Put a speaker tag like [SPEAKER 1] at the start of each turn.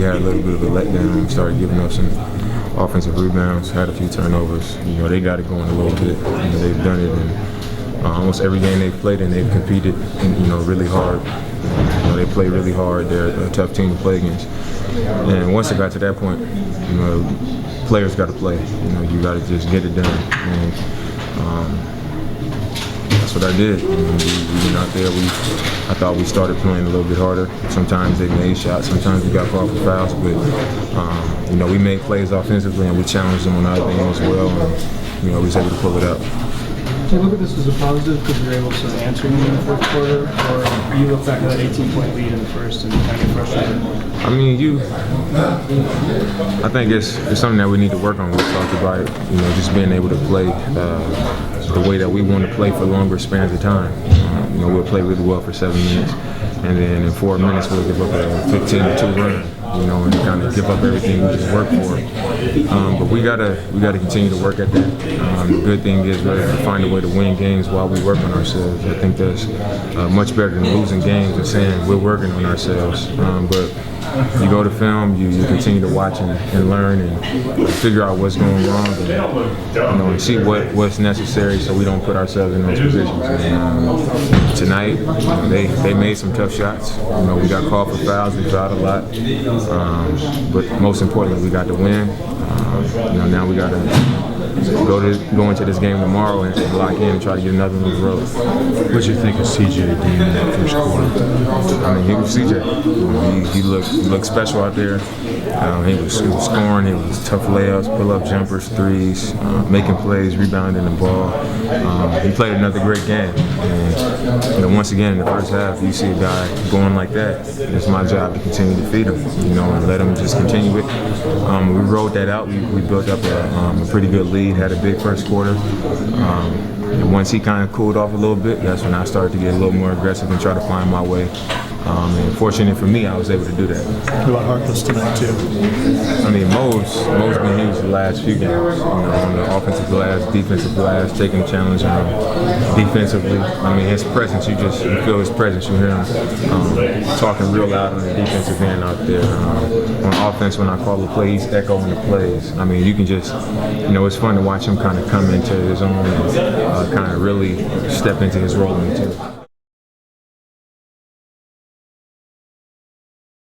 [SPEAKER 1] we had a little bit of a letdown. Started giving up some offensive rebounds, had a few turnovers. They got it going a little bit. They've done it in almost every game they've played, and they've competed, really hard. They play really hard. They're a tough team to play against. And once it got to that point, players got to play. You got to just get it done. And that's what I did. We went out there. I thought we started playing a little bit harder. Sometimes they made shots. Sometimes we got called for fouls. But we made plays offensively, and we challenged them on our game as well. And we was able to pull it out.
[SPEAKER 2] Do you look at this as a positive because you were able to answer you in the fourth quarter, or you look back at that 18-point lead in the first and kind of get frustrated?
[SPEAKER 1] I think it's something that we need to work on. We talked about it, just being able to play the way that we want to play for longer spans of time. We'll play really well for 7 minutes, and then in 4 minutes we'll give up a 15-2 run. And kind of give up everything we just worked for. But we gotta continue to work at that. The good thing is we're able to find a way to win games while we work on ourselves. I think that's much better than losing games and saying we're working on ourselves. But you go to film, you continue to watch and learn and figure out what's going wrong, and see what's necessary so we don't put ourselves in those positions. And tonight, they made some tough shots. We got called for fouls. We fouled a lot. But most importantly, we got to win. Now we got to go into this game tomorrow and lock in and try to get another one on the road.
[SPEAKER 3] What do you think of CJ doing in that first quarter?
[SPEAKER 1] He was CJ. He looked special out there. He was scoring. He was tough layups, pull-up jumpers, threes, making plays, rebounding the ball. He played another great game. And once again, in the first half, you see a guy going like that. It's my job to continue to feed him, and let him just continue it. We rolled that out. We built up a pretty good lead, had a big first quarter. And once he kind of cooled off a little bit, that's when I started to get a little more aggressive and try to find my way. And fortunate for me, I was able to do that.
[SPEAKER 3] What about Harkless tonight, too?
[SPEAKER 1] Mo's been huge the last few games. On the offensive glass, defensive glass, taking the challenge defensively. His presence, you feel his presence. You hear him talking real loud on the defensive end out there. On offense, when I call the play, he's echoing the plays. You can just, it's fun to watch him kind of come into his own and kind of really step into his role in the team.